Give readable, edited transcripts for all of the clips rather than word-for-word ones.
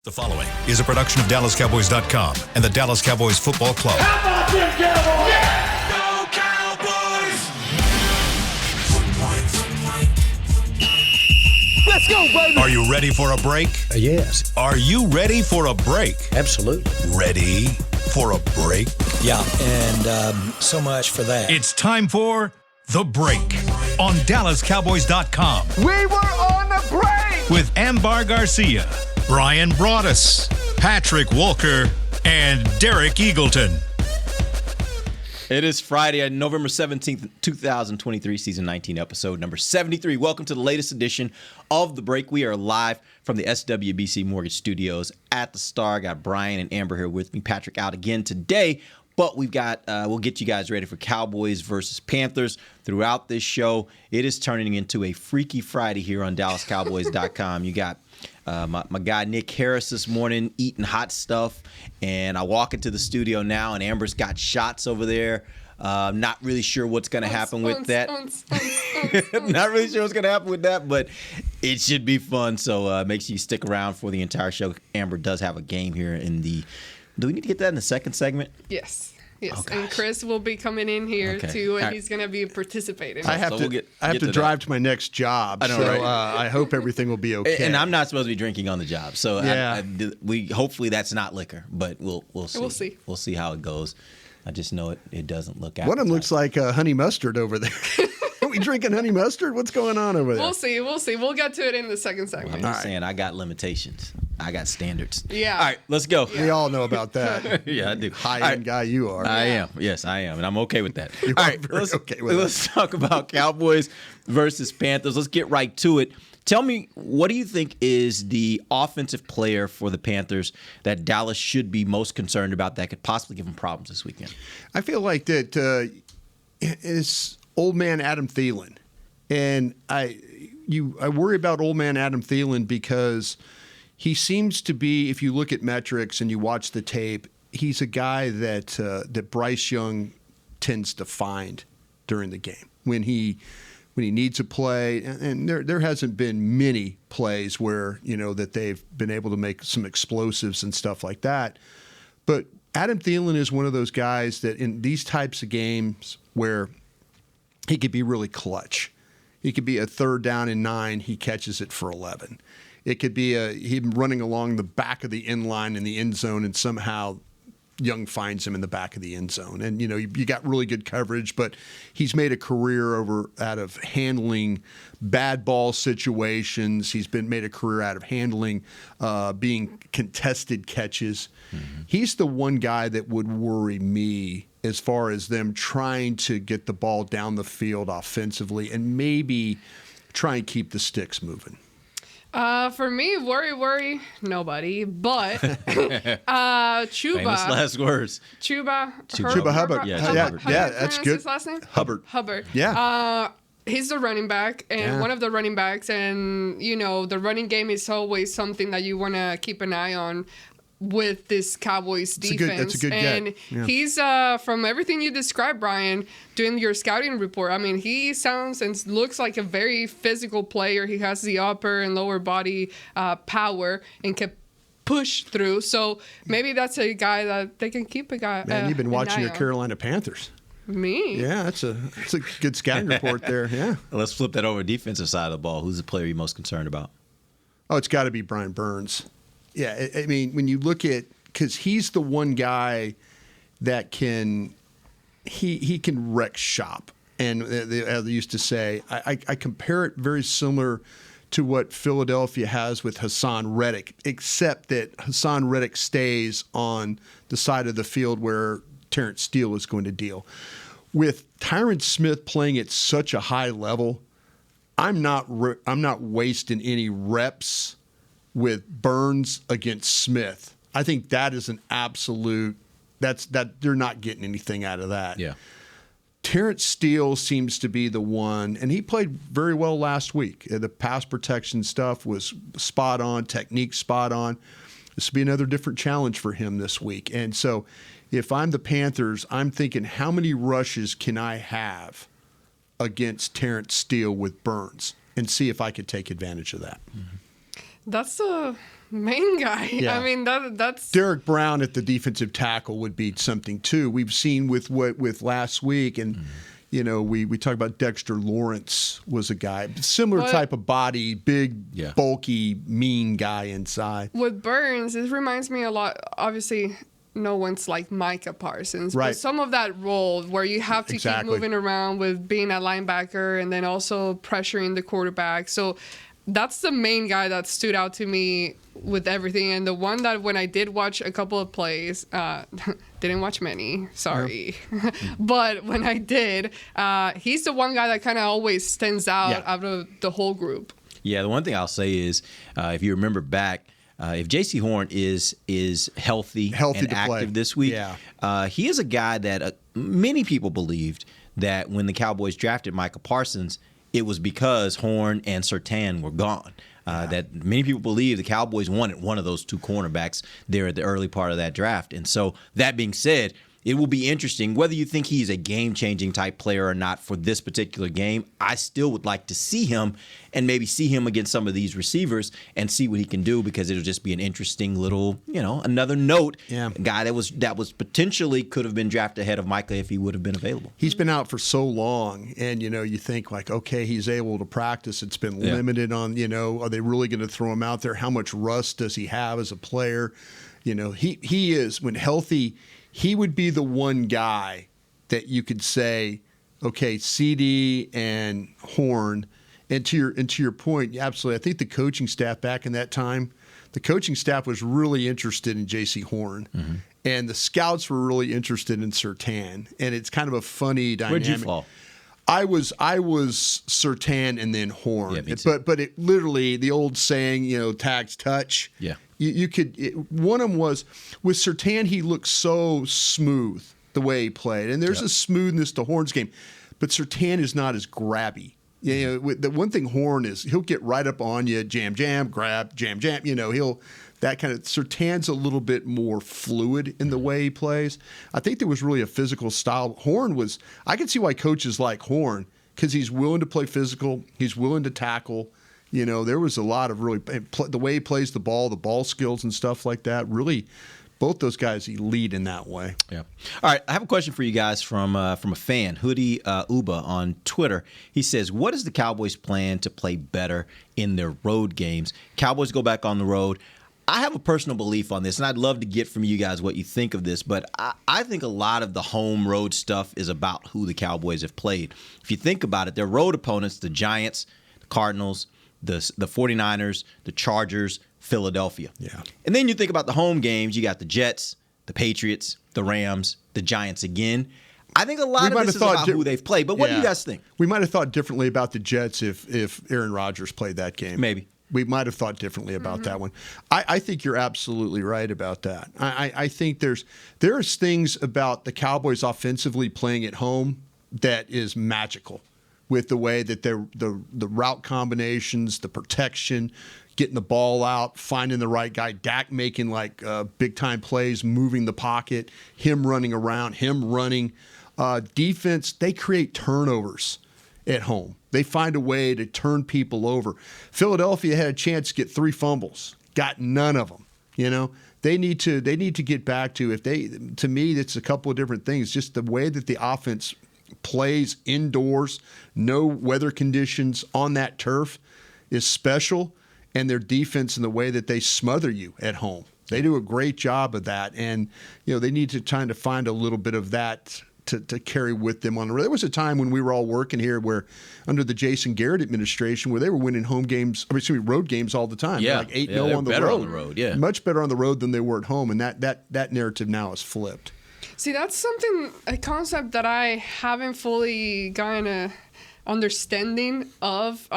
The following is a production of DallasCowboys.com and the Dallas Cowboys Football Club. How about them Cowboys? Yeah! Go Cowboys! Let's go, baby! Are you ready for a break? Yes. Are you ready for a break? Absolutely. Ready for a break? Yeah, and so much for that. It's time for The Break on DallasCowboys.com We were on the break! with Ambar Garcia, Brian Broaddus, Patrick Walker, and Derek Eagleton. It is Friday, November 17th, 2023, season 19, episode number 73. Welcome to the latest edition of The Break. We are live from the SWBC Mortgage Studios at the Star. Got Brian and Amber here with me. Patrick out again today, but we've got we'll get you guys ready for Cowboys versus Panthers throughout this show. It is turning into a Freaky Friday here on DallasCowboys.com. You got my guy Nick Harris this morning eating hot stuff, and I walk into the studio now, and Amber's got shots over there. Not really sure what's going to happen with that. Not really sure what's going to happen with that, but it should be fun. So make sure you stick around for the entire show. Amber does have a game here in the. Do we need to get that in the second segment? Yes. Yes, Oh, and Chris will be coming in here too, and right. he's going to be participating. I have to drive to my next job, know, so right? I hope everything will be okay. And I'm not supposed to be drinking on the job, so Yeah. we hopefully that's not liquor, but we'll see. We'll see. We'll see how it goes. I just know it doesn't look. One of them looks like honey mustard over there. Are we drinking honey mustard? What's going on over there? We'll see. We'll see. We'll get to it in the second segment. I'm just saying I got limitations. I got standards. Yeah. All right, let's go. We all know about that. Yeah, I do. High-end guy you are. I am. Yes, I am, and I'm okay with that. You All are right, very let's, okay with let's talk about Cowboys versus Panthers. Let's get right to it. Tell me, what do you think is the offensive player for the Panthers that Dallas should be most concerned about that could possibly give them problems this weekend? I feel like that is old man Adam Thielen. And I worry about old man Adam Thielen because he seems to be, if you look at metrics and you watch the tape, he's a guy that Bryce Young tends to find during the game when he needs a play. And there hasn't been many plays where that they've been able to make some explosives and stuff like that. But Adam Thielen is one of those guys that in these types of games where he could be really clutch. It could be a 3rd down and 9. He catches it for 11. It could be him running along the back of the end line in the end zone, and somehow Young finds him in the back of the end zone. And, you got really good coverage, but he's made a career out of handling bad ball situations. He's made a career out of handling being contested catches. Mm-hmm. He's the one guy that would worry me as far as them trying to get the ball down the field offensively and maybe try and keep the sticks moving. For me, worry, nobody. But Chuba. Famous last words. Chuba Hubbard. Yeah, that's good. His last name? Hubbard. Yeah. He's the running back and one of the running backs. And, the running game is always something that you want to keep an eye on with this Cowboys defense. That's a good and get. Yeah. He's, from everything you described, Brian, doing your scouting report, I mean, he sounds and looks like a very physical player. He has the upper and lower body power and can push through. So maybe that's a guy that they can keep a guy. Man, you've been watching your Carolina Panthers. Me? Yeah, that's a good scouting report there. Yeah. Let's flip that over to defensive side of the ball. Who's the player you're most concerned about? Oh, it's got to be Brian Burns. Yeah, I mean, when you look at – because he's the one guy that can – he can wreck shop. And as they used to say, I compare it very similar to what Philadelphia has with Hassan Reddick, except that Hassan Reddick stays on the side of the field where Terrence Steele is going to deal. With Tyron Smith playing at such a high level, I'm not wasting any reps with Burns against Smith. I think that is an absolute that they're not getting anything out of that. Yeah. Terrence Steele seems to be the one, and he played very well last week. The pass protection stuff was spot on, technique spot on. This will be another different challenge for him this week. And so if I'm the Panthers, I'm thinking, how many rushes can I have against Terrence Steele with Burns, and see if I could take advantage of that. Mm-hmm. That's the main guy. Yeah. I mean, that's Derek Brown at the defensive tackle would be something too. We've seen with last week, and you know, we talked about Dexter Lawrence was a guy similar type of body, big, bulky, mean guy inside. with Burns. It reminds me a lot. Obviously, no one's like Micah Parsons, Right. but some of that role where you have to Exactly. keep moving around with being a linebacker and then also pressuring the quarterback. So that's the main guy that stood out to me with everything. And the one that when I did watch a couple of plays, didn't watch many, sorry. But when I did, he's the one guy that kind of always stands out of the whole group. Yeah, the one thing I'll say is, if you remember back, if J.C. Horn is healthy and to active play. this week, he is a guy that many people believed that when the Cowboys drafted Micah Parsons, it was because Horn and Surtain were gone. That many people believe the Cowboys wanted one of those two cornerbacks there at the early part of that draft. And so that being said, it will be interesting whether you think he's a game-changing type player or not for this particular game. I still would like to see him and maybe see him against some of these receivers and see what he can do, because it'll just be an interesting little, another note. Yeah. A guy that was potentially could have been drafted ahead of Micah if he would have been available. He's been out for so long, and you think like, okay, he's able to practice. It's been limited on, are they really going to throw him out there? How much rust does he have as a player? He is, when healthy, he would be the one guy that you could say, okay, CD and Horn. And to your point, absolutely. I think the coaching staff back in that time, the coaching staff was really interested in J.C. Horn, and the scouts were really interested in Surtain. And it's kind of a funny dynamic. Where'd you fall? I was Surtain and then Horn. Yeah, me too. But it literally, the old saying, tags touch. Yeah. You could. One of them was with Surtain. He looked so smooth the way he played, and there's a smoothness to Horn's game, but Surtain is not as grabby. The one thing Horn is, he'll get right up on you, jam, grab, jam. He'll that kind of. Surtain's a little bit more fluid in the way he plays. I think there was really a physical style. Horn was. I can see why coaches like Horn, because he's willing to play physical. He's willing to tackle. There was a lot of really the way he plays the ball skills and stuff like that. Really, both those guys elite in that way. Yeah. All right. I have a question for you guys from a fan, Hoodie Uba on Twitter. He says, "What is the Cowboys' plan to play better in their road games? Cowboys go back on the road." I have a personal belief on this, and I'd love to get from you guys what you think of this, but I think a lot of the home road stuff is about who the Cowboys have played. If you think about it, their road opponents, the Giants, the Cardinals, the 49ers, the Chargers, Philadelphia. Yeah. And then you think about the home games, you got the Jets, the Patriots, the Rams, the Giants again. I think a lot of this is about who they've played, but what do you guys think? We might have thought differently about the Jets if Aaron Rodgers played that game. Maybe. We might have thought differently about that one. I think you're absolutely right about that. I think there's things about the Cowboys offensively playing at home that is magical, with the way that the route combinations, the protection, getting the ball out, finding the right guy, Dak making like big-time plays, moving the pocket, him running around, him running. Defense, they create turnovers at home. They find a way to turn people over. Philadelphia had a chance to get 3 fumbles, got none of them. They need to get back to, to me, it's a couple of different things. Just the way that the offense plays indoors, no weather conditions on that turf is special, and their defense and the way that they smother you at home. They do a great job of that, and they need to try to find a little bit of that to carry with them on the road. There was a time when we were all working here where under the Jason Garrett administration where they were winning road games all the time. Yeah. Like 8-0 on the better road. on the road, yeah. Much better on the road than they were at home, and that narrative now is flipped. See, that's a concept that I haven't fully gotten a understanding of,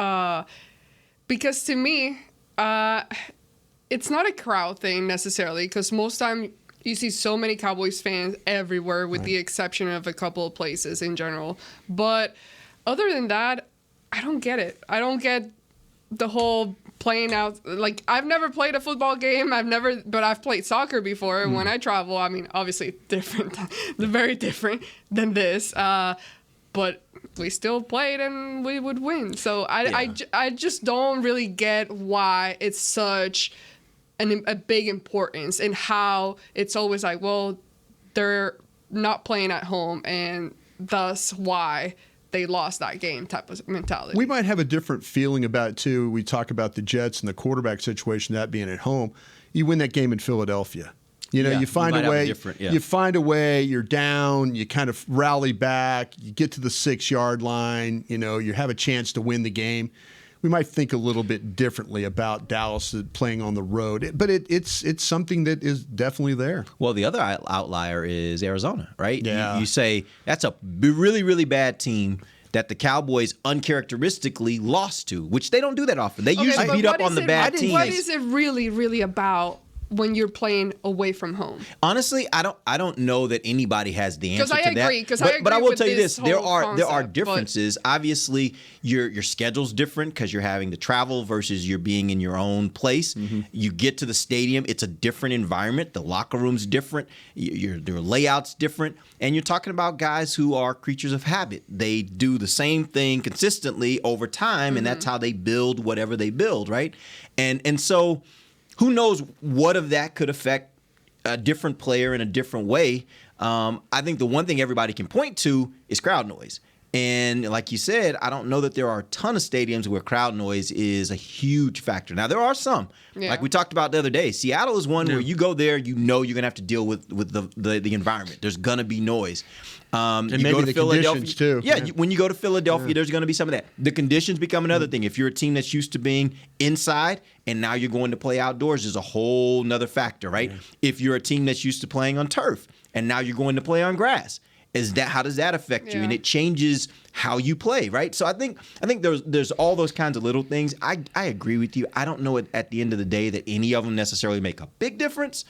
because to me, it's not a crowd thing necessarily, because most time you see so many Cowboys fans everywhere, with the exception of a couple of places in general. But other than that, I don't get it. I don't get the whole playing out. Like, I've never played a football game. But I've played soccer before. When I travel, I mean, obviously different, very different than this. But we still played and we would win. So I just don't really get why it's such a big importance and how it's always like, well, they're not playing at home and thus why they lost that game type of mentality. We might have a different feeling about it too. We talk about the Jets and the quarterback situation, that being at home. You win that game in Philadelphia. You know, you find a way. You find a way. You're down. You kind of rally back. You get to the 6-yard line. You know, you have a chance to win the game. We might think a little bit differently about Dallas playing on the road, but it's something that is definitely there. Well, the other outlier is Arizona, right? Yeah. You say that's a really, really bad team that the Cowboys uncharacteristically lost to, which they don't do that often. They usually beat up on the bad teams. What is it really about when you're playing away from home? Honestly, I don't know that anybody has the answer to that. But I will tell you this: there are differences. Obviously, your schedule's different because you're having to travel versus you're being in your own place. Mm-hmm. You get to the stadium; it's a different environment. The locker room's different. Your layout's different, and you're talking about guys who are creatures of habit. They do the same thing consistently over time, and that's how they build whatever they build, right? And so. Who knows what of that could affect a different player in a different way? I think the one thing everybody can point to is crowd noise. And like you said, I don't know that there are a ton of stadiums where crowd noise is a huge factor. Now, there are some. Yeah. Like we talked about the other day. Seattle is one where you go there, you know you're going to have to deal with the environment. There's going to be noise. And maybe go to the conditions, too. Yeah, when you go to Philadelphia, there's going to be some of that. The conditions become another thing. If you're a team that's used to being inside and now you're going to play outdoors, there's a whole nother factor, right? Yeah. If you're a team that's used to playing on turf and now you're going to play on grass, how does that affect you? And it changes how you play, right? So I think there's all those kinds of little things. I agree with you. I don't know at the end of the day that any of them necessarily make a big difference,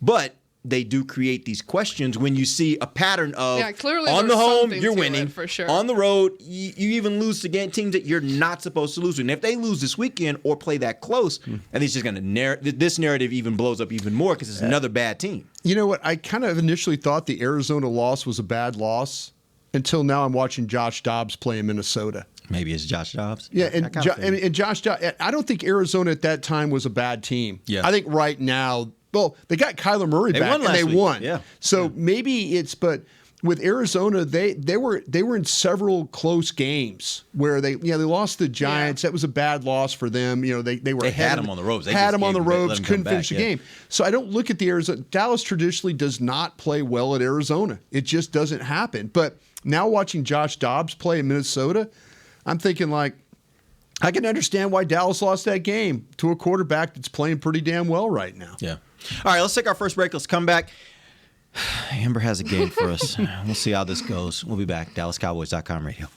but they do create these questions when you see a pattern of clearly on the home you're winning, for sure. On the road you even lose to teams that you're not supposed to lose to. And if they lose this weekend or play that close, and it's just going to this narrative even blows up even more because it's another bad team. You know what? I kind of initially thought the Arizona loss was a bad loss until now I'm watching Josh Dobbs play in Minnesota. Maybe it's Josh Dobbs. Yeah, and Josh Dobbs, I don't think Arizona at that time was a bad team. Yeah. I think right now, well, they got Kyler Murray back and they won. Yeah. So maybe but with Arizona, they were in several close games where they lost the Giants. That was a bad loss for them. You know, they had them on the ropes. Couldn't finish the game. So I don't look at the Arizona. Dallas traditionally does not play well at Arizona. It just doesn't happen. But now watching Josh Dobbs play in Minnesota, I'm thinking like, I can understand why Dallas lost that game to a quarterback that's playing pretty damn well right now. Yeah. All right, let's take our first break. Let's come back. Amber has a game for us. We'll see how this goes. We'll be back. DallasCowboys.com radio.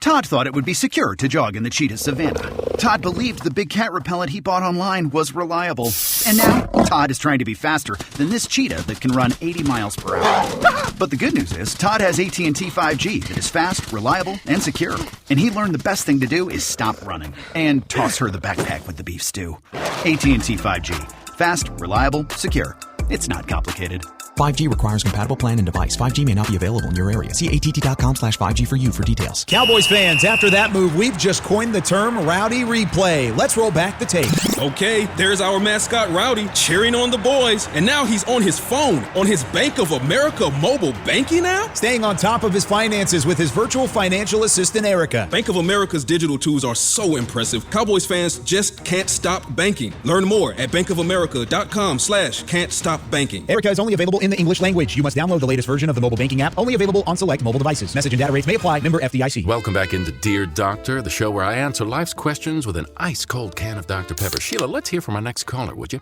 Todd thought it would be secure to jog in the cheetah savanna. Todd believed the big cat repellent he bought online was reliable. And now, Todd is trying to be faster than this cheetah that can run 80 miles per hour. But the good news is, Todd has AT&T 5G that is fast, reliable, and secure. And he learned the best thing to do is stop running and toss her the backpack with the beef stew. AT&T 5G. Fast, reliable, secure. It's not complicated. 5G requires compatible plan and device. 5G may not be available in your area. See att.com/5G for you for details. Cowboys fans, after that move, we've just coined the term Rowdy Replay. Let's roll back the tape. Okay, there's our mascot Rowdy cheering on the boys. And now he's on his phone, on his Bank of America mobile banking app? Staying on top of his finances with his virtual financial assistant, Erica. Bank of America's digital tools are so impressive. Cowboys fans just can't stop banking. Learn more at bankofamerica.com/can't-stop-banking. Erica is only available in the English language. You must download the latest version of the mobile banking app, only available on select mobile devices. Message and data rates may apply. Member FDIC. Welcome back into Dear Doctor, the show where I answer life's questions with an ice-cold can of Dr. Pepper. Sheila, let's hear from our next caller, would you?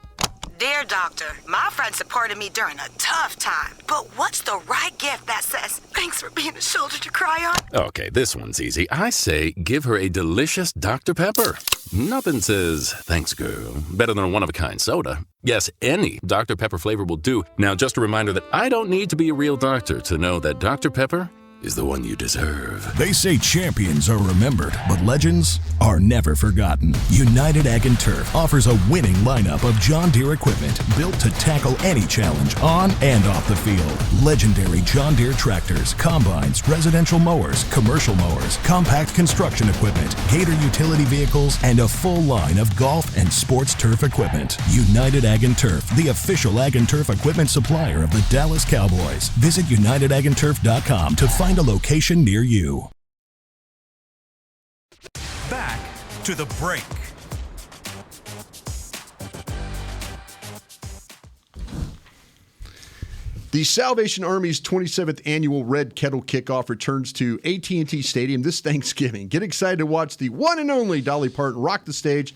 Dear Doctor, my friend supported me during a tough time, but what's the right gift that says, thanks for being a shoulder to cry on? Okay, this one's easy. I say give her a delicious Dr. Pepper. Nothing says, thanks, girl, better than a one-of-a-kind soda. Yes, any Dr. Pepper flavor will do. Now, just a reminder that I don't need to be a real doctor to know that Dr. Pepper is the one you deserve. They say champions are remembered, but legends are never forgotten. United Ag and Turf offers a winning lineup of John Deere equipment built to tackle any challenge on and off the field. Legendary John Deere tractors, combines, residential mowers, commercial mowers, compact construction equipment, Gator utility vehicles, and a full line of golf and sports turf equipment. United Ag and Turf, the official Ag and Turf equipment supplier of the Dallas Cowboys. Visit UnitedAgAndTurf.com to find a location near you. Back to the break. The Salvation Army's 27th annual Red Kettle Kickoff returns to AT&T Stadium this Thanksgiving. Get excited to watch the one and only Dolly Parton rock the stage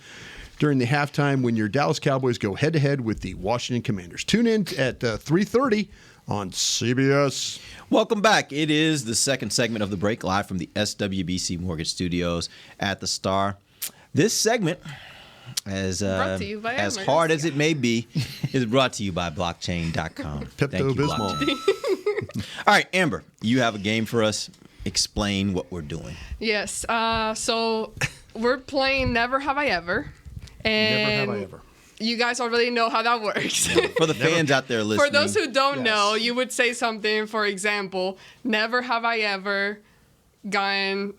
during the halftime when your Dallas Cowboys go head-to-head with the Washington Commanders. Tune in at 3:30 on CBS. Welcome back. It is the second segment of the break, live from the SWBC Mortgage Studios at the Star. This segment, as hard as it may be, is brought to you by blockchain.com. Pepto-Bismol. All right, Amber, you have a game for us. Explain what we're doing. Yes. So we're playing Never Have I Ever. And Never have I ever. You guys already know how that works. For the fans out there listening. For those who don't know, you would say something, for example, never have I ever gotten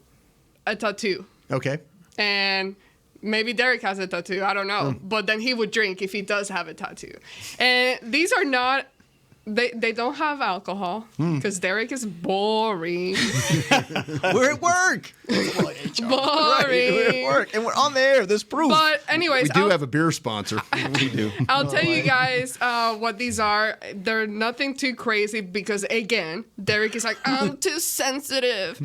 a tattoo. Okay. And maybe Derek has a tattoo. I don't know. But then he would drink if he does have a tattoo. And these are not, they don't have alcohol because Derek is boring. We're at work. Boring. Right, we're at work. And we're on the air. There's proof. But anyways, We do have a beer sponsor. We do. I'll tell you guys what these are. They're nothing too crazy because, again, Derek is like, I'm too sensitive.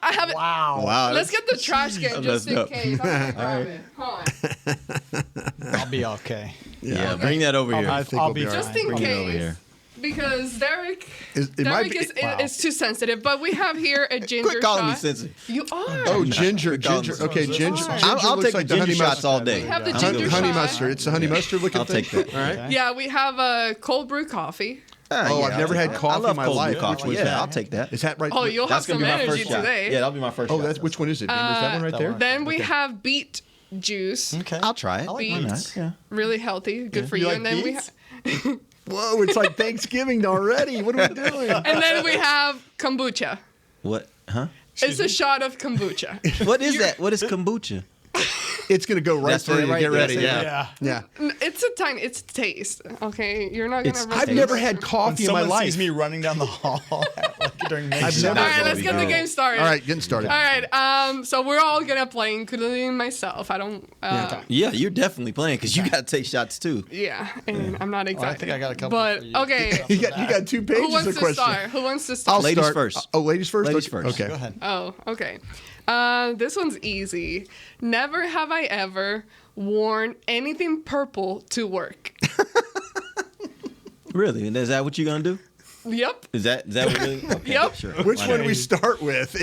I haven't. Wow. Let's get the trash can just in case. I'm gonna grab it. Hold on. I'll be okay. Yeah, bring that over here. I think I'll we'll be all Just right. in Bring it over case. here. Because Derek It might be- is too sensitive. But we have here a ginger Quit calling me shot. sensitive. You are. Oh, ginger. Ginger. Okay, ginger. I'll looks take like the ginger honey shots mustard. all day. We have the I'm ginger good with Honey shot. mustard. It's a honey mustard looking I'll thing. take that. All right. Yeah, we have a cold brew coffee. Oh, I've never had coffee I love in my cold life. brew coffee. Which was Yeah, that? I'll take that. Is that right? Oh, you'll have That's gonna some be my energy first shot. today. Yeah, that'll be my first Oh, shot. that's which one is it? Is that one right there? Then we have beet juice. Okay. I'll try it. I like Beets. beets. Yeah. Really healthy. Good for You you. like And then beets? Whoa, it's like Thanksgiving already. What are we doing? and then we have kombucha. What? Huh? It's a shot of kombucha. What is that? What is kombucha? It's going to go right That's through it, you. right Get there. ready. Yeah. Yeah. It's it's taste. Okay, you're not gonna. I've never had coffee in my Someone life. sees me running down the hall during I've mid-show. never- All right, let's get the game started. All right, getting started. All right. So we're all gonna play, including myself. I don't. Yeah, you're definitely playing because you got to take shots too. Yeah, and I'm not exactly. I think I got a couple But for you. okay. You got 2 pages Who wants of to questions. start? Who wants to start? I'll Ladies start. first. Oh, ladies first? Ladies Okay. first. Okay. Go ahead. Oh, okay. This one's easy. Never have I ever worn anything purple to work. Really? And is that what you're gonna do? Yep. Is that what really? Okay, Yep. Sure. Which Why one not? do we start with?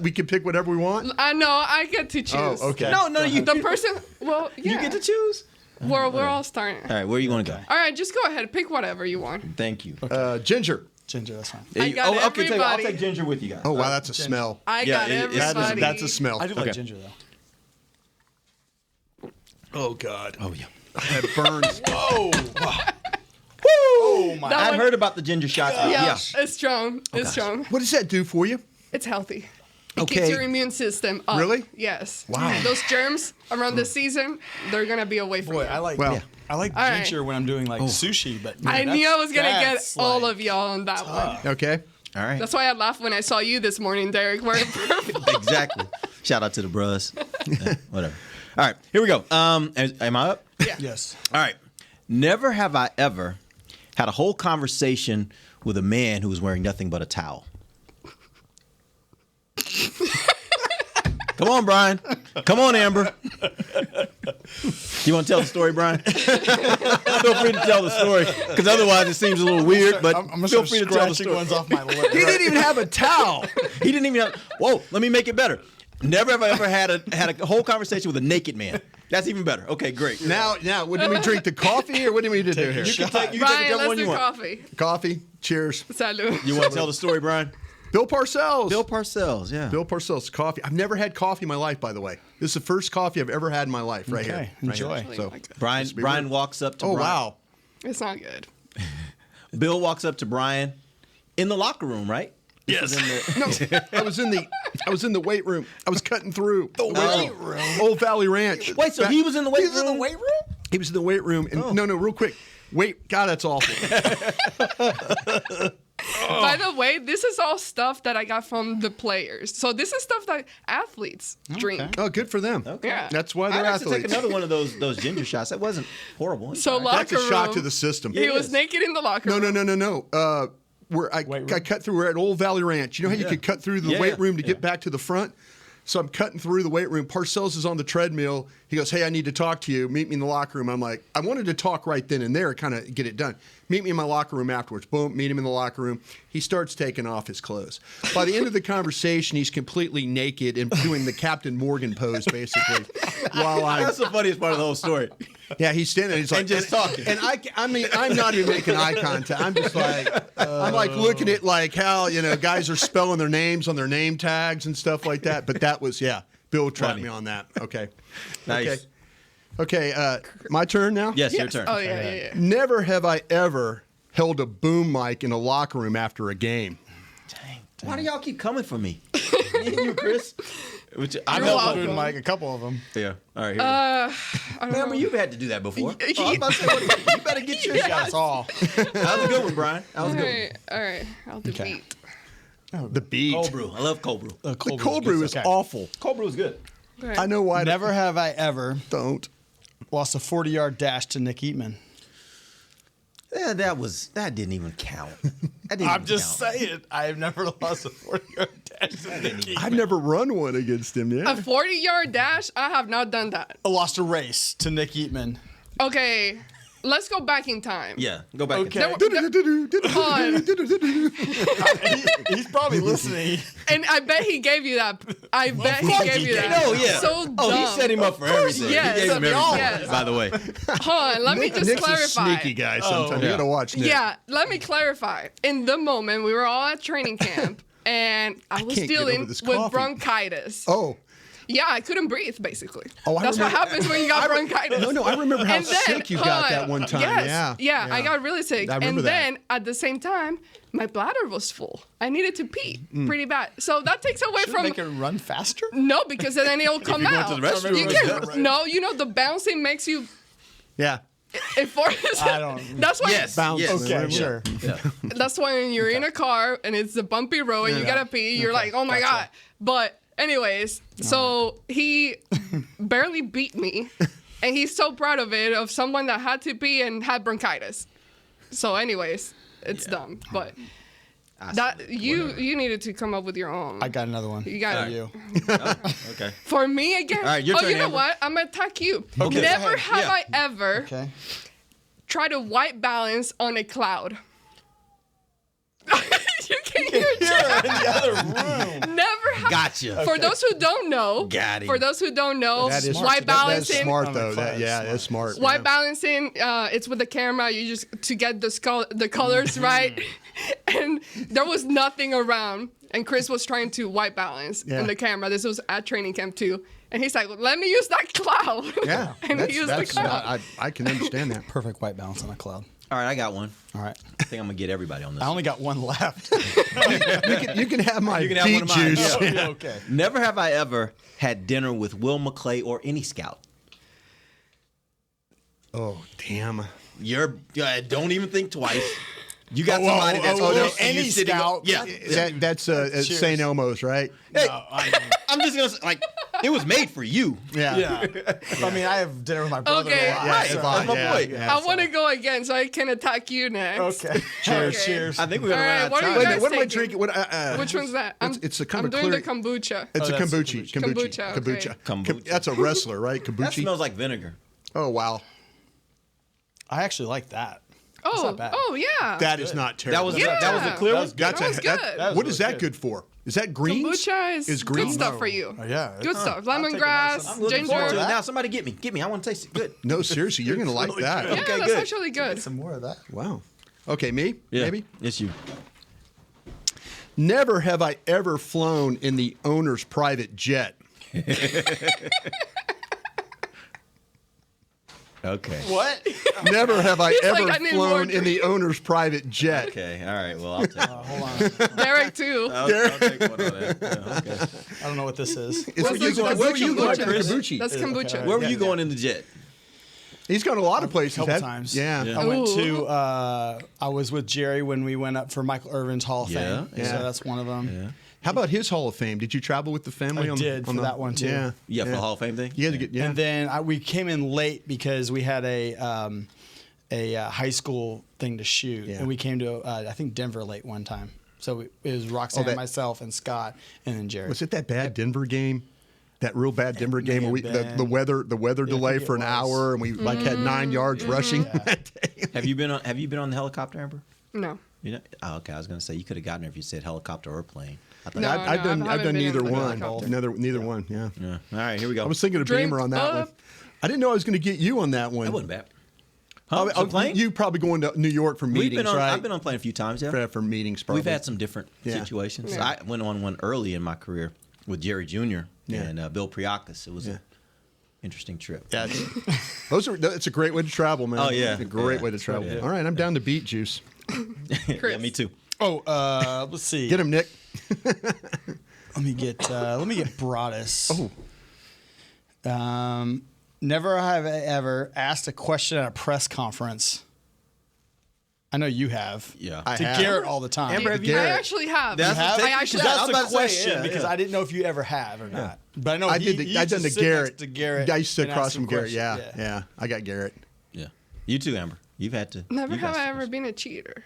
We can pick whatever we want? I know. I get to choose. Oh, okay. No, you. The person. Well, yeah. You get to choose. We're all starting. All right, where you want to go? All right, just go ahead. Pick whatever you want. Thank you. Ginger. Ginger, that's fine. I got okay, tell you what, I'll everybody. take ginger with you guys. Oh, wow, that's a smell. I Yeah, got it's- everybody. That's a smell. I do Okay. like ginger, though. Oh, God. Oh yeah. That burns. Oh, my. That I've one- heard about the ginger shots. but Yeah, yeah. it's strong. It's strong. What does that do for you? It's healthy. It Okay. keeps your immune system up. Really? Yes. Wow. Those germs around the season, they're gonna be away from Boy, you. I like Well, I like All right. ginger when I'm doing like sushi, but I man, knew I was gonna get that's all like of y'all on that one. Okay. All right. That's why I laughed when I saw you this morning, Derek, wearing purple. Exactly. Shout out to the bros. Yeah, whatever. All right, here we go. Am I up? Yes. All right. Never have I ever had a whole conversation with a man who was wearing nothing but a towel. Come on, Brian. Come on, Amber. You want to tell the story, Brian? Feel free to tell the story, because otherwise it seems a little weird. But I'm gonna feel start free to tell the scratching story. ones off my lip. He didn't even have a towel. He didn't even have. Whoa, let me make it better. Never have I ever had a whole conversation with a naked man. That's even better. Okay, great. Now, what do we drink? The coffee, or what do we need to do here? You can take Brian, whichever let's one do you want. coffee. Coffee. Cheers. Salud. You want to tell the story, Brian? Bill Parcells. Bill Parcells, yeah. Bill Parcells coffee. I've never had coffee in my life, by the way. This is the first coffee I've ever had in my life, right here. Enjoy. Right here. So, Brian walks up to Brian. wow. It's not good. Bill walks up to Brian in the locker room, right? Yes. No, I was in the weight room. I was cutting through The weight room. Old Valley Ranch. Wait, so he was in the weight room? He was in the weight room? He was in the weight room. And no, real quick. Wait, God, that's awful. By the way, this is all stuff that I got from the players. So this is stuff that athletes drink. Oh, good for them. Okay. Yeah. That's why I they're had to athletes. take another one of those ginger shots. That wasn't horrible. So locker That's a shock room, to the system. He was naked in the locker room. No. Where I cut through, we're at Old Valley Ranch. You know how you could cut through the weight room to get back to the front? So I'm cutting through the weight room. Parcells is on the treadmill. He goes, hey, I need to talk to you. Meet me in the locker room. I'm like, I wanted to talk right then and there, kind of get it done. Meet me in my locker room afterwards. Boom, meet him in the locker room. He starts taking off his clothes. By the end of the conversation, he's completely naked and doing the Captain Morgan pose, basically. That's the funniest part of the whole story. Yeah, he's standing there. He's like, And just talking. And I mean, I'm not even making eye contact. I'm just like, I'm like looking at like how, guys are spelling their names on their name tags and stuff like that. But that was, Bill trapped me on that. Okay. Nice. Okay, my turn now? Yes, your turn. Oh, yeah. Never have I ever held a boom mic in a locker room after a game. Dang. Why do y'all keep coming for me? Me and you, Chris. I've held a boom mic, a couple of them. Yeah. All right. Here Remember, you've had to do that before. I was about to say, you better get your shots. all. That was a good one, Brian. That was a good one. All right. I'll do beat. The beat. Cold brew. I love cold brew. The cold brew is awful. Cold brew is good. Okay. I know why. Never have I ever Don't. lost a 40-yard dash to Nick Eatman. Yeah, that didn't even count. That didn't I'm even just count. saying, I have never lost a 40-yard dash to Nick Eatman. I've never run one against him, A 40-yard dash? I have not done that. I lost a race to Nick Eatman. Okay. Let's go back in time. Yeah, go back. Okay. He's probably listening. And I bet he gave you that. I bet he gave you that. Oh, yeah. So dumb. Oh, he set him up for everything. Yes. He gave him everything, Yes. by the way. Hold on, let me just Nick's clarify. a sneaky guy sometimes. You yeah. gotta watch Nick. Yeah, let me clarify. In the moment, we were all at training camp, and I was can't get dealing over this with coffee. bronchitis. Oh. Yeah, I couldn't breathe, basically. Oh, I That's what remember- happens when you got bronchitis. No, I remember how And then- sick you hold got on. that one time. Yes, Yeah. I got really sick. I remember and that. then at the same time, my bladder was full. I needed to pee pretty bad. So that takes away Should from. make it run faster? No, because then it'll come you're going out. to the restroom, You it's can, no, the bouncing makes you. Yeah. It forces. I don't- That's why. Yes. Bounce. Yes. Okay, Yeah. sure. Yeah. That's why when you're in a car and it's a bumpy road and you gotta pee, you're like, oh my God. But anyways, so he barely beat me. And he's so proud of it, of someone that had to pee and had bronchitis. So anyways, it's dumb. But that you needed to come up with your own. I got another one. You got For it. you. Okay. For me again? All right, your turn, you know Amber. what? I'm gonna attack you. Okay. Never Go ahead. have Yeah. I ever Okay. tried to white balance on a cloud. You can hear it. in the other room. Never have. Gotcha. For those who don't know, Got him. for those who don't know, That is white That is balancing. smart On though. the cloud, That's smart. White yeah. balancing, it's with the camera. You just to get the colors right, and there was nothing around. And Chris was trying to white balance Yeah. in the camera. This was at training camp too, and he's like, "Let me use that cloud." Yeah. and he used the cloud. I can understand that. Perfect white balance on a cloud. All right, I got one. All right. I think I'm gonna get everybody on this. I only got one left. You can have my You can have beet one of mine. juice. Yeah. Okay. Never have I ever had dinner with Will McClay or any scout. Oh, damn. Don't even think twice. You got somebody that's any you sitting- scout. Yeah. That's Cheers. St. Elmo's, right? Hey, No, I'm just gonna say, like, it was made for you. yeah. I mean, I have dinner with my brother Okay. a lot. Right. so- That's my point. I want to go again so I can attack you next. Okay. Cheers. Cheers. I think we're gonna All run right, out of what are time. you Wait a guys minute, what am I taking? drinking? What, Which one's that? It's a kind I'm of doing clear. the kombucha. It's a that's kombucha. kombucha. Kombucha. Okay. Kombucha. That's a wrestler, right? That Kombucha. smells like vinegar. Oh wow, I actually like that. Oh, not bad. oh yeah. that is not That terrible. was Yeah. that was a clear one. That's That was good. That was what is really that good. good for? Is that greens? Kombucha is green good stuff for you. Oh, yeah. Good stuff. I'll take a Lemongrass, nice- I'm looking ginger. forward to it. Yeah, Now somebody get me. I want to taste it. Good. No, seriously, you're gonna like that. Okay, that's good. actually good. Some more of that. Wow. Okay, me? Yeah. Maybe? It's you. Never have I ever flown in the owner's private jet. Okay. What? Never have I He's ever like, I need flown more in the owner's private jet. Okay. All right. Well, I'll take one. Hold on. Derek too. I'll take one on that. Yeah, okay. I don't know what this is. It's What's you this? going, That's where were you going, kombucha. Kabuchi? That's kombucha. Where were you going in the jet? He's gone a lot of places. Couple hasn't- times. Yeah. Yeah. I went Ooh. to. I was with Jerry when we went up for Michael Irvin's Hall of Yeah, Fame. yeah. So that's one of them. Yeah. How about his Hall of Fame? Did you travel with the family? I did for that one, too. Yeah. Yeah, for the Hall of Fame thing? You had to get, yeah. And then we came in late because we had a high school thing to shoot, Yeah. and we came to I think Denver late one time. So it was Roxanne, myself, and Scott, and then Jerry. Was it that bad Denver game? That real bad Denver game where we, the weather delay think for it an was. hour and we had 9 yards rushing that day. Have you been on the helicopter, Amber? No. You know? Oh, okay. I was gonna say you could have gotten her if you said helicopter or plane. I thought No, I've done haven't been neither in a one. helicopter. Neither one. Yeah. Yeah. All right. Here we go. I was thinking of Drink Beamer on that one. up. I didn't know I was going to get you on that one. That wasn't bad. Huh? Oh, Plane? you probably going to New York for meetings, right? I've been on plane a few times. Yeah. For meetings, probably. We've had some different situations. Yeah. I went on one early in my career with Jerry Jr. Yeah. and Bill Priakis. It was an interesting trip. Yeah, it's a great way to travel, man. Oh, yeah. It's a great Yeah. way to travel. Yeah. All right, I'm down to beet juice. Yeah, me too. Oh, let's see. Get him, Nick. Let me get Broadus. Oh. Never have I ever asked a question at a press conference. I know you have. Yeah. I to have. Garrett all the time. Amber, have you- I actually have. That's have? I actually That's I'm the about to say, question yeah, because yeah. I didn't know if you ever have or not. But I know I he did. used I done to the sit Garrett. next to Garrett. I used to sit and across ask from him Garrett. questions. Yeah. I got Garrett. Yeah. You too, Amber. You've had to. Never you've have asked I the ever question. been a cheater.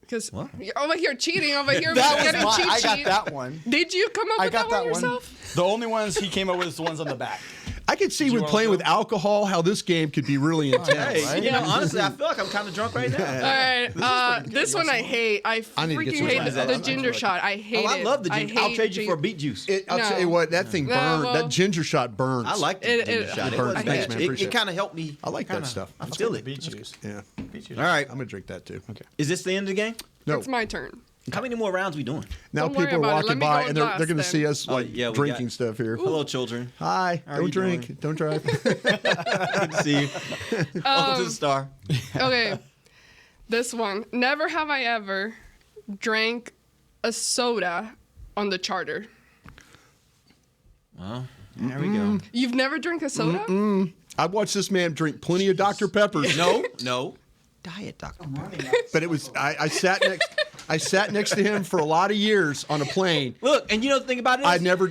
Because What? over here cheating, over here That was getting mine. cheat I got sheet. that one. Did you come up I with got that that one one. yourself? The only ones he came up with is the ones on the back. I could see you with wanna playing go? with alcohol how this game could be really intense. Hey, right? you know, honestly, I feel like I'm kind of drunk right now. All right, this one I hate. I I need to get freaking some hate of the that. ginger shot. I hate it. I love the ginger. I'll trade you for beet juice. I'll tell you what, that thing No, burned. well- that ginger shot burns. I like the ginger shot. It burns. wasn't Thanks, bad. man. It Appreciate it. kind of helped me. I like that kinda- stuff. I feel it. Beet juice. Yeah. All right. I'm gonna drink that too. Okay. Is this the end of the game? No. It's my turn. How many more rounds we doing? Now Don't worry people are about it. Let walking me by go and they're last going to then. see us like yeah, we drinking got- stuff here. Hello, children. Hi. How are Don't you drink. doing? Don't drive. Good to see you. Welcome to the Star. Okay, this one. Never have I ever drank a soda on the charter. Well, there we go. You've never drank a soda? I've watched this man drink plenty of Dr. Peppers. No. Diet Dr. Pepper. But it was I sat next to him for a lot of years on a plane. Look, and you know the thing about it is,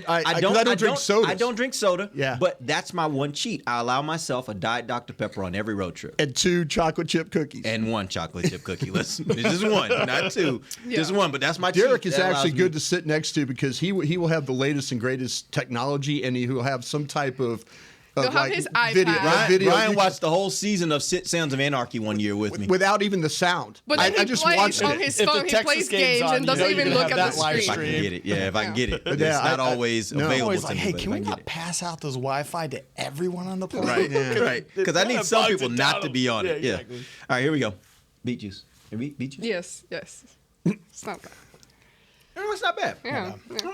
I don't drink sodas. I don't drink soda. Yeah. But that's my one cheat. I allow myself a Diet Dr. Pepper on every road trip. And 2 chocolate chip cookies. And 1 chocolate chip cookie. Listen, it's just 1, not 2. Yeah. Just 1, but that's my cheat. Derek is That actually allows good me- to sit next to because he will have the latest and greatest technology and he will have some type of He'll have his iPad. video. Ryan You watched the whole season of Sounds of Anarchy one year with me. without even the sound. But I then he just plays watched on it. his If the phone. He Texas plays game's games on, and you know doesn't you're even gonna look have at the that live If I screen. can get it. Yeah, if I can get it. It's Yeah, not I- always no. available Always to like, me. hey, but can if we I can not get pass out this Wi-Fi to everyone on the plane? Right, right. Because I need Kinda some bogs people it not down. to be on it. Yeah, Yeah. exactly. All right, here we go. Beet juice. Beet juice? Yes. It's not bad. No, it's not bad. Yeah.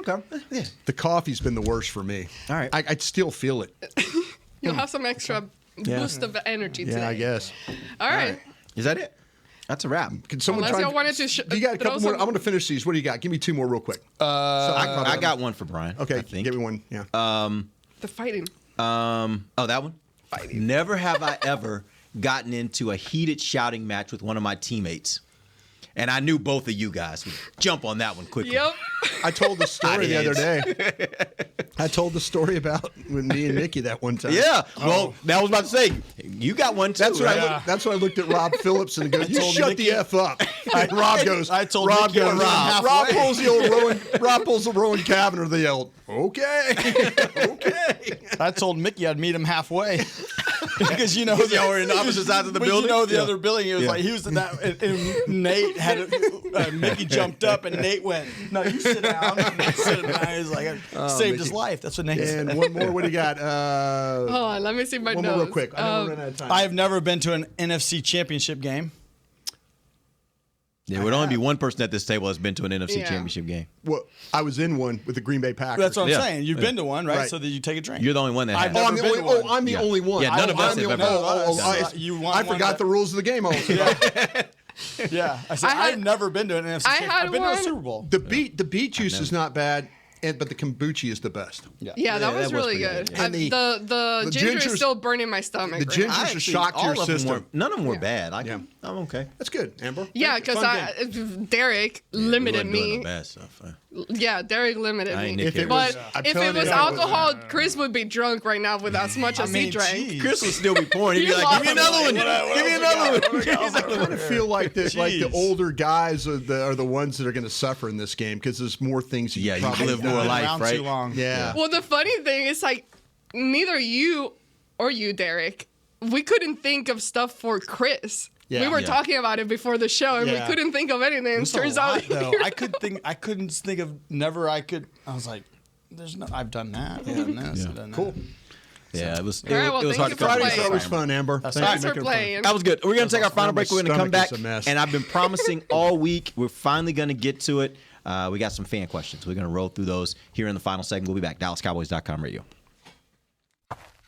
Okay. Yeah. The coffee's been the worst for me. All right. I still feel it. You'll have some extra boost of energy today. Yeah, I guess. All right. Is that it? That's a wrap. Can someone Unless try? y'all wanted to you got a throw couple more. some- I'm going to finish these. What do you got? Give me 2 more real quick. I got one for Brian. Okay, I think. give me one. Yeah. The fighting. That one? Fighting. Never have I ever gotten into a heated shouting match with one of my teammates. And I knew both of you guys would jump on that one quickly. Yep. I told the story the other Hotheads. day. I told the story about with me and Nikki that one time. Yeah. Well, that was about to say, you got one too. That's what right? that's when I looked at Rob Phillips and go, "You told shut Nikki- the f up." And Rob goes, I told Rob Nikki I goes, was Rob halfway. pulls the old Rowan. Rob pulls the Rowan Cavanagh. They yelled, "Okay, okay." I told Mickey I'd meet him halfway. Because you know y'all were in the opposite sides of the but building? You know the Yeah. other building. It was Yeah. like he was in that. And Nate had Mickey jumped up and Nate went, "No, you sit down." And Nate sit down. He was like, "I saved his Mickey. life." That's what Nate said. And one more. What do you got? Hold on. Let me see my One notes. more real quick. I know we're running out of time. I have never been to an NFC Championship game. There would only be one person at this table that's been to an NFC Championship game. Well, I was in one with the Green Bay Packers. That's what I'm saying. You've been to one, right? So that you take a drink. You're the only one that has. I'm the only one. Yeah, none of us have ever. I forgot the rules of the game also. Yeah. I've never been to an NFC Championship. I've been to a Super Bowl. The beet juice is not bad. But the kombucha is the best. Yeah, that was really good. Yeah. And the ginger is still burning my stomach. The ginger's a shock to your system. None of them were bad. I'm okay. That's good, Amber. Yeah, because Derek limited me. The bad stuff. Yeah, Derek limited me. If it was alcohol, Chris would be drunk right now with as much as he drank. Chris would still be pouring. He'd be like, "Give me another one. Give me another one." I kind of feel like the older guys are the ones that are going to suffer in this game because there's more things. You live more life, right? Too long. Yeah. Well, the funny thing is, like, neither you or you, Derek, we couldn't think of stuff for Chris. Yeah. We were talking about it before the show, and we couldn't think of anything. It turns out, though, I couldn't think of never. I was like, "There's no. I've done that. I've done this. I've done that." Cool. Yeah, it was. All right, well, it was hard to come. Friday's always fun, Amber. Thanks for playing. That was good. We're gonna take our final break. We're gonna come back, and I've been promising all week. We're finally gonna get to it. We got some fan questions. We're going to roll through those here in the final segment. We'll be back. DallasCowboys.com radio.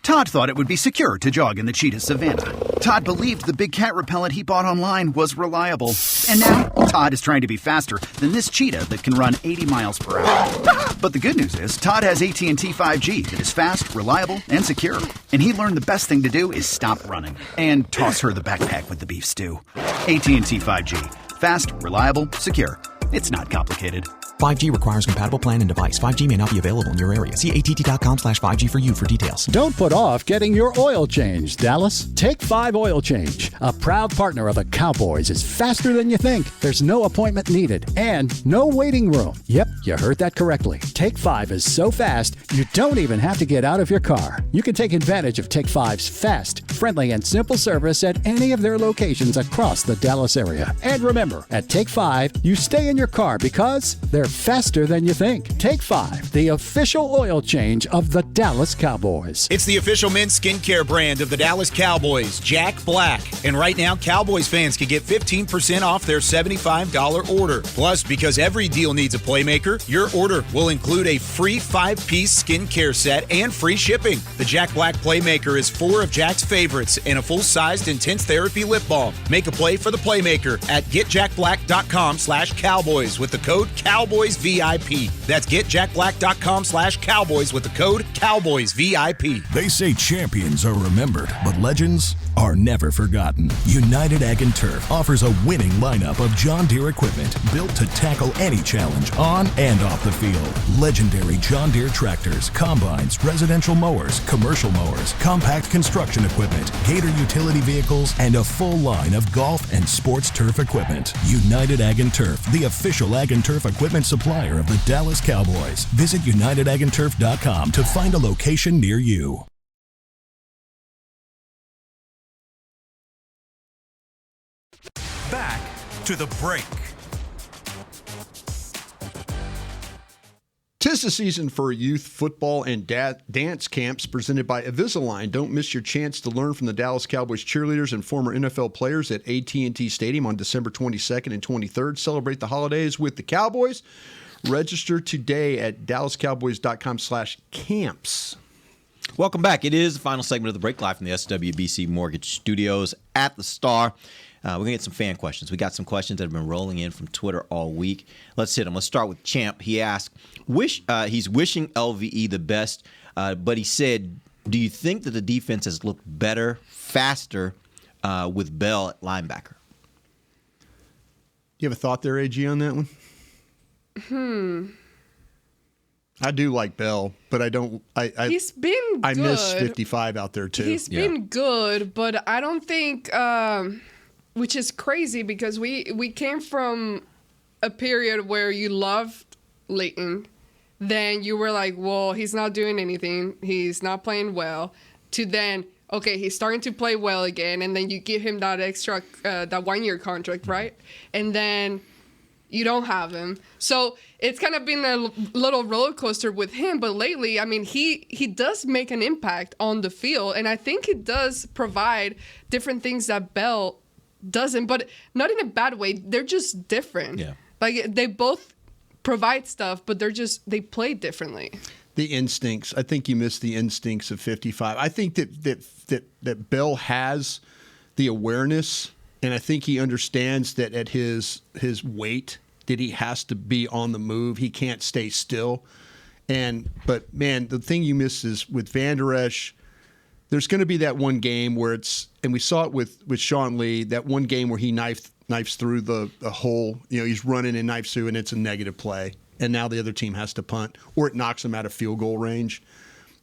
Todd thought it would be secure to jog in the cheetah savanna. Todd believed the big cat repellent he bought online was reliable. And now, Todd is trying to be faster than this cheetah that can run 80 miles per hour. But the good news is, Todd has AT&T 5G that is fast, reliable, and secure. And he learned the best thing to do is stop running and toss her the backpack with the beef stew. AT&T 5G. Fast, reliable, secure. It's not complicated. 5G requires compatible plan and device. 5G may not be available in your area. See att.com/5G for you for details. Don't put off getting your oil changed, Dallas. Take 5 Oil Change. A proud partner of the Cowboys is faster than you think. There's no appointment needed and no waiting room. Yep, you heard that correctly. Take 5 is so fast, you don't even have to get out of your car. You can take advantage of Take 5's fast, friendly, and simple service at any of their locations across the Dallas area. And remember, at Take 5, you stay in your car because they're faster than you think. Take 5, the official oil change of the Dallas Cowboys. It's the official men's skincare brand of the Dallas Cowboys, Jack Black. And right now, Cowboys fans can get 15% off their $75 order. Plus, because every deal needs a playmaker, your order will include a free 5-piece skincare set and free shipping. The Jack Black Playmaker is 4 of Jack's favorites and a full-sized intense therapy lip balm. Make a play for the playmaker at getjackblack.com/Cowboys with the code CowboysVIP. That's getjackblack.com/Cowboys with the code CowboysVIP. They say champions are remembered, but legends are never forgotten. United Ag and Turf offers a winning lineup of John Deere equipment built to tackle any challenge on and off the field. Legendary John Deere tractors, combines, residential mowers, commercial mowers, compact construction equipment, Gator utility vehicles, and a full line of golf and sports turf equipment. United Ag and Turf, the official Ag and Turf equipment supplier of the Dallas Cowboys. Visit UnitedAgAndTurf.com to find a location near you. Back to the break. 'Tis the season for youth football and dance camps presented by Invisalign. Don't miss your chance to learn from the Dallas Cowboys cheerleaders and former NFL players at AT&T Stadium on December 22nd and 23rd. Celebrate the holidays with the Cowboys. Register today at dallascowboys.com/camps. Welcome back. It is the final segment of the break, live from the SWBC Mortgage Studios at the Star. We're going to get some fan questions. We got some questions that have been rolling in from Twitter all week. Let's hit them. Let's start with Champ. He asked, he's wishing LVE the best, but he said, do you think that the defense has looked better, faster with Bell at linebacker? You have a thought there, AG, on that one? I do like Bell, but I don't. He's been good. I miss 55 out there, too. He's been good, but I don't think... which is crazy because we came from a period where you loved Leighton. Then you were like, well, he's not doing anything. He's not playing well. To then, okay, he's starting to play well again. And then you give him that extra, that 1-year contract, right? And then you don't have him. So it's kind of been a little roller coaster with him. But lately, I mean, he does make an impact on the field. And I think he does provide different things that Bell doesn't, but not in a bad way. They're just different. Yeah. Like they both provide stuff, but they play differently. The instincts. I think you missed the instincts of 55. I think that Bell has the awareness, and I think he understands that at his weight that he has to be on the move. He can't stay still. But man, the thing you miss is with Van Der Esch, there's going to be that one game where and we saw it with Sean Lee, that one game where he knifes through the hole. He's running and knifes through, and it's a negative play. And now the other team has to punt, or it knocks them out of field goal range.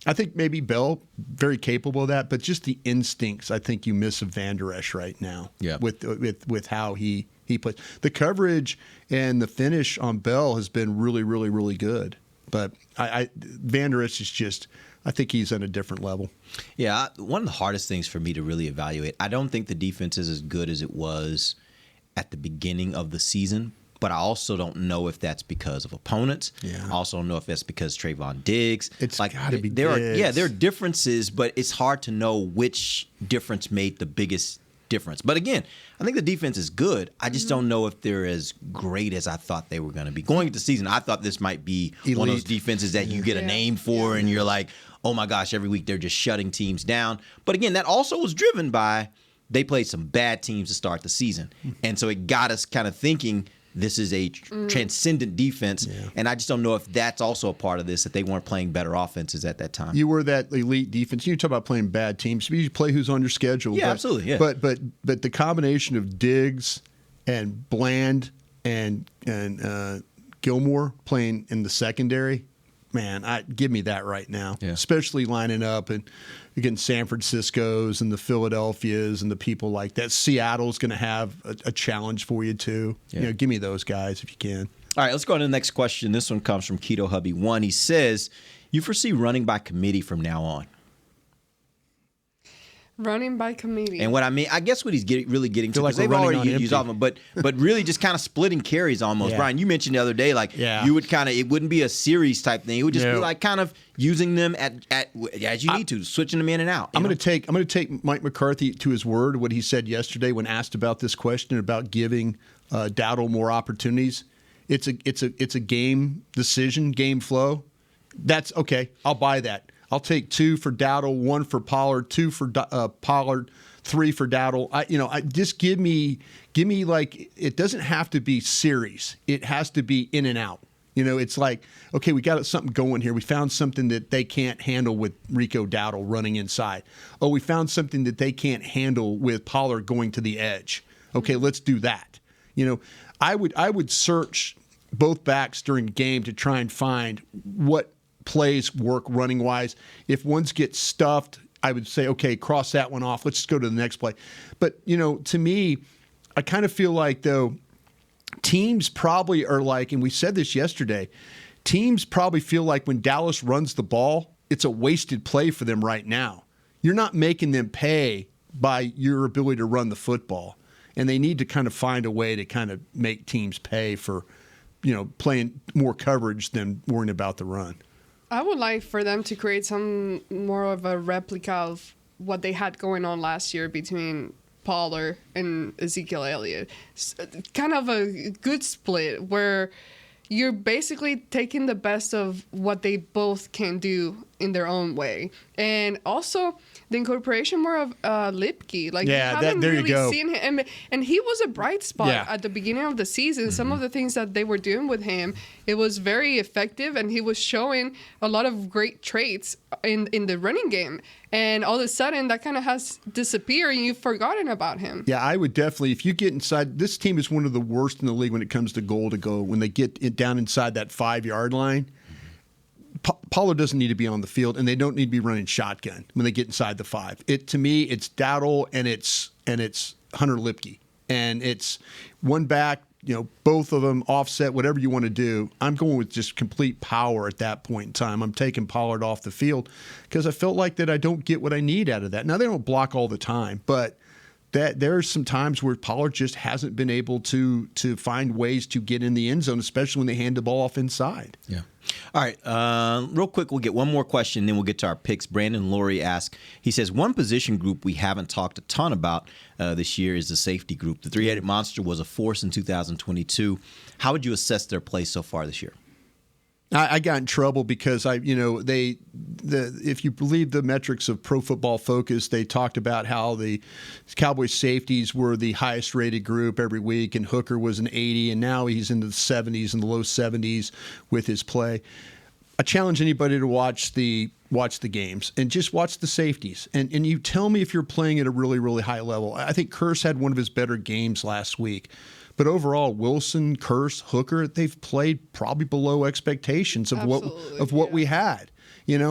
I think maybe Bell, very capable of that, but just the instincts I think you miss of Van Der Esch right now. Yeah. With how he plays. The coverage and the finish on Bell has been really, really, really good. But Van Der Esch is just, I think he's on a different level. Yeah, one of the hardest things for me to really evaluate, I don't think the defense is as good as it was at the beginning of the season, but I also don't know if that's because of opponents. Yeah. I also don't know if that's because Trayvon Diggs. It's got to be there Diggs. There are differences, but it's hard to know which difference made the biggest difference. But again, I think the defense is good. I just don't know if they're as great as I thought they were going to be. Going into the season, I thought this might be one of those defenses that you get a name for and you're like, oh my gosh, every week they're just shutting teams down. But again, that also was driven by they played some bad teams to start the season. And so it got us kind of thinking this is a transcendent defense. Yeah. And I just don't know if that's also a part of this, that they weren't playing better offenses at that time. You were that elite defense. You talk about playing bad teams. You play who's on your schedule. Yeah, absolutely. Yeah. But the combination of Diggs and Bland and Gilmore playing in the secondary, man, give me that right now. Yeah. Especially lining up and against San Francisco's and the Philadelphias and the people like that. Seattle's going to have a challenge for you too. Yeah. Give me those guys if you can. All right, let's go on to the next question. This one comes from Keto Hubby 1. He says, you foresee running by committee from now on? Running by committee. And what I mean, I guess what he's really getting to, because they've already used off him, but really just kind of splitting carries almost. Yeah. Brian, you mentioned the other day, you would kind of, it wouldn't be a series type thing. It would just be like kind of using them as you need to, switching them in and out. I'm going to take Mike McCarthy to his word, what he said yesterday when asked about this question about giving Dowdle more opportunities. It's a game decision, game flow. That's okay. I'll buy that. I'll take 2 for Dowdle, 1 for Pollard, 2 for Pollard, 3 for Dowdle. Just give me like, it doesn't have to be series. It has to be in and out. It's like, okay, we got something going here. We found something that they can't handle with Rico Dowdle running inside. Oh, we found something that they can't handle with Pollard going to the edge. Okay, let's do that. I would search both backs during the game to try and find what plays work running wise. If ones get stuffed, I would say, okay, cross that one off. Let's just go to the next play. But, to me, I kind of feel like, though, teams probably are like, and we said this yesterday, teams probably feel like when Dallas runs the ball, it's a wasted play for them right now. You're not making them pay by your ability to run the football. And they need to kind of find a way to kind of make teams pay for, playing more coverage than worrying about the run. I would like for them to create some more of a replica of what they had going on last year between Pollard and Ezekiel Elliott. Kind of a good split where you're basically taking the best of what they both can do in their own way. And also the incorporation more of Lipke. Like, yeah, you haven't there really you go. seen him. And he was a bright spot at the beginning of the season. Mm-hmm. Some of the things that they were doing with him, it was very effective, and he was showing a lot of great traits in the running game. And all of a sudden, that kind of has disappeared, and you've forgotten about him. Yeah, I would definitely, if you get inside, this team is one of the worst in the league when it comes to goal to go. When they get it down inside that 5-yard line, Pollard doesn't need to be on the field, and they don't need to be running shotgun when they get inside the 5. To me, it's Dowdle and it's Hunter Lipke, and it's one back. Both of them offset, whatever you want to do. I'm going with just complete power at that point in time. I'm taking Pollard off the field because I felt like that I don't get what I need out of that. Now, they don't block all the time, but that there are some times where Pollard just hasn't been able to find ways to get in the end zone, especially when they hand the ball off inside. Yeah. All right. Real quick, we'll get one more question, then we'll get to our picks. Brandon Laurie asks, he says, one position group we haven't talked a ton about this year is the safety group. The three-headed monster was a force in 2022. How would you assess their play so far this year? I got in trouble because if you believe the metrics of Pro Football Focus, they talked about how the Cowboys safeties were the highest rated group every week, and Hooker was an 80, and now he's into the 70s and the low 70s with his play. I challenge anybody to watch the games and just watch the safeties, and you tell me if you're playing at a really, really high level. I think Kearse had one of his better games last week. But overall, Wilson, Kearse, Hooker, they've played probably below expectations of what we had. And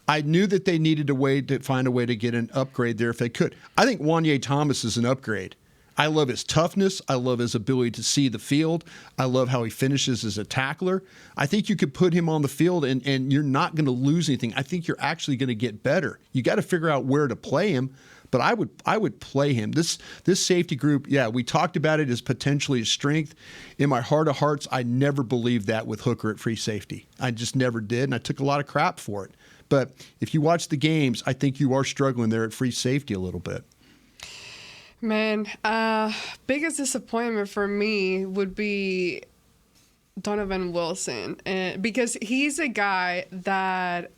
I knew that they needed to find a way to get an upgrade there if they could. I think Wanye Thomas is an upgrade. I love his toughness. I love his ability to see the field. I love how he finishes as a tackler. I think you could put him on the field and you're not going to lose anything. I think you're actually going to get better. You got to figure out where to play him. But I would play him. This safety group, yeah, we talked about it as potentially a strength. In my heart of hearts, I never believed that with Hooker at free safety. I just never did, and I took a lot of crap for it. But if you watch the games, I think you are struggling there at free safety a little bit. Man, biggest disappointment for me would be Donovan Wilson, because he's a guy that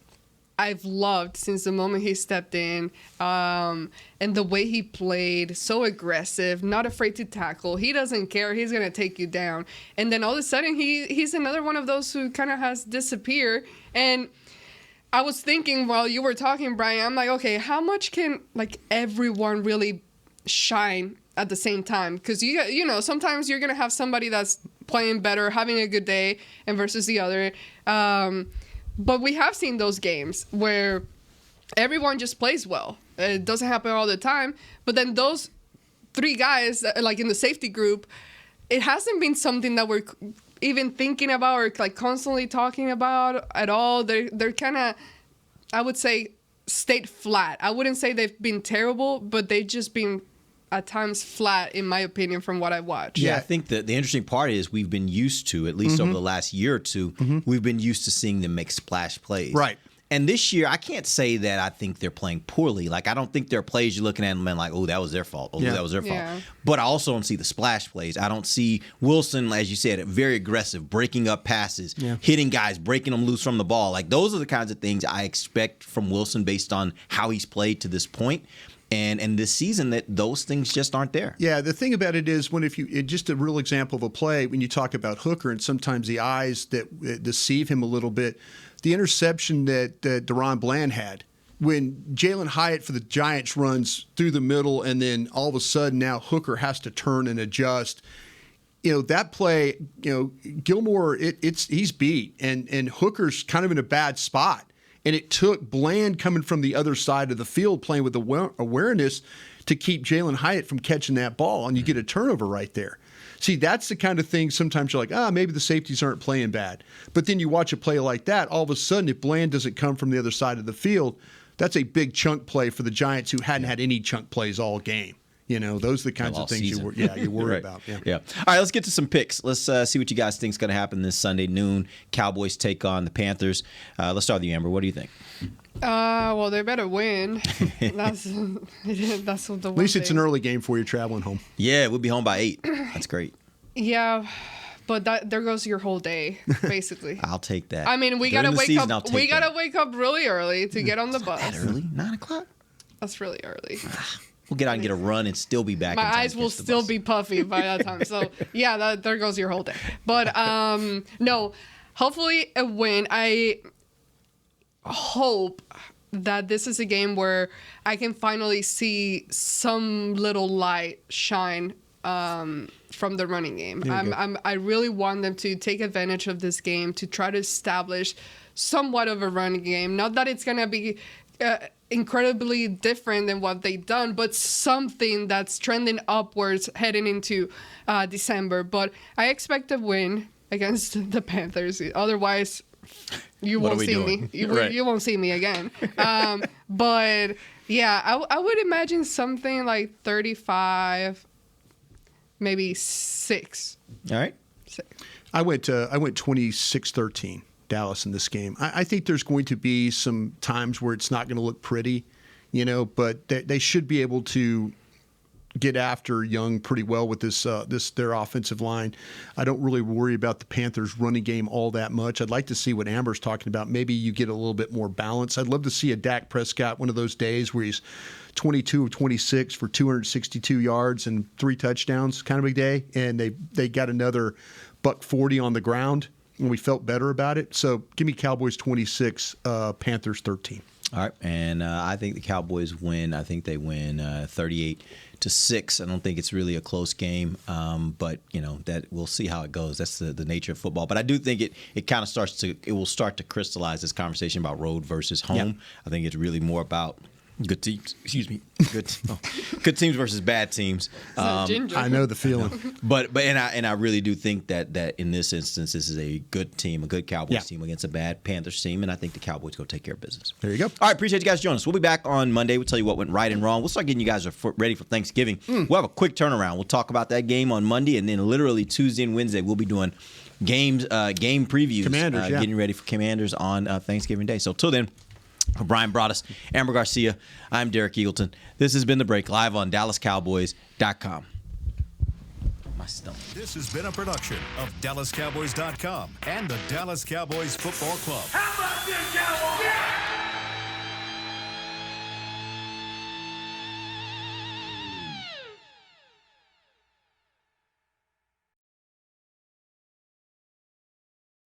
I've loved since the moment he stepped in, and the way he played, so aggressive, not afraid to tackle. He doesn't care. He's going to take you down. And then all of a sudden, he's another one of those who kind of has disappeared. And I was thinking while you were talking, Brian, I'm like, okay, how much can everyone really shine at the same time? Because sometimes you're going to have somebody that's playing better, having a good day, and versus the other. But we have seen those games where everyone just plays well. It doesn't happen all the time. But then those three guys, like in the safety group, it hasn't been something that we're even thinking about or constantly talking about at all. They're kind of, I would say, stayed flat. I wouldn't say they've been terrible, but they've just been at times flat, in my opinion, from what I watched. Yeah, I think that the interesting part is we've been used to, at least over the last year or two, we've been used to seeing them make splash plays. Right. And this year, I can't say that I think they're playing poorly. I don't think there are plays you're looking at them and oh, that was their fault. Oh, that was their fault. But I also don't see the splash plays. I don't see Wilson, as you said, very aggressive, breaking up passes, hitting guys, breaking them loose from the ball. Those are the kinds of things I expect from Wilson based on how he's played to this point. And this season, that those things just aren't there. Yeah, the thing about it is just a real example of a play, when you talk about Hooker and sometimes the eyes that deceive him a little bit, the interception that Deron Bland had, when Jalen Hyatt for the Giants runs through the middle and then all of a sudden now Hooker has to turn and adjust. That play, Gilmore, he's beat and Hooker's kind of in a bad spot. And it took Bland coming from the other side of the field playing with awareness to keep Jalen Hyatt from catching that ball, and you get a turnover right there. See, that's the kind of thing sometimes you're like, maybe the safeties aren't playing bad. But then you watch a play like that, all of a sudden, if Bland doesn't come from the other side of the field, that's a big chunk play for the Giants who hadn't had any chunk plays all game. Those are the kinds of things you worry right. about. Yeah. All right, let's get to some picks. Let's see what you guys think is going to happen this Sunday noon. Cowboys take on the Panthers. Let's start with you, Amber. What do you think? Well, they better win. That's the At least it's an early game for you traveling home. Yeah, we'll be home by 8. That's great. Yeah, but there goes your whole day, basically. I'll take that. I mean, we gotta wake up. We gotta wake up really early to get on the bus. That early? 9 o'clock? That's really early. We'll get out and get a run and still be back. My eyes will still be puffy by that time. So yeah, there goes your whole day. But no, hopefully a win. I hope that this is a game where I can finally see some little light shine from the running game. I really want them to take advantage of this game to try to establish somewhat of a running game. Not that it's gonna be incredibly different than what they've done, but something that's trending upwards heading into December. But I expect a win against the Panthers. Otherwise, you won't see me. You won't see me again. But Yeah, I would imagine something like 35, maybe 6. All right. 6. I went 26-13 Dallas in this game. I think there's going to be some times where it's not going to look pretty, but they should be able to get after Young pretty well with their offensive line. I don't really worry about the Panthers' running game all that much. I'd like to see what Amber's talking about. Maybe you get a little bit more balance. I'd love to see a Dak Prescott one of those days where he's 22 of 26 for 262 yards and 3 touchdowns, kind of a day, and they got another $140 on the ground, and we felt better about it. So give me Cowboys 26, Panthers 13. All right, and I think the Cowboys win. I think they win 38-6. I don't think it's really a close game, but that we'll see how it goes. That's the nature of football. But I do think it kind of will start to crystallize this conversation about road versus home. Yeah. I think it's really more about good teams. Excuse me, good teams versus bad teams. I know the feeling. But I really do think that in this instance, this is a good team, a good Cowboys team against a bad Panthers team, and I think the Cowboys go take care of business. There you go. All right, appreciate you guys joining us. We'll be back on Monday. We'll tell you what went right and wrong. We'll start getting you guys ready for Thanksgiving. We'll have a quick turnaround. We'll talk about that game on Monday, and then literally Tuesday and Wednesday we'll be doing game previews. Commanders, getting ready for Commanders on Thanksgiving Day. So till then, for Brian Broaddus, Amber Garcia, I'm Derek Eagleton. This has been The Break, live on DallasCowboys.com. My stomach. This has been a production of DallasCowboys.com and the Dallas Cowboys Football Club. How about this, Cowboys? Yeah!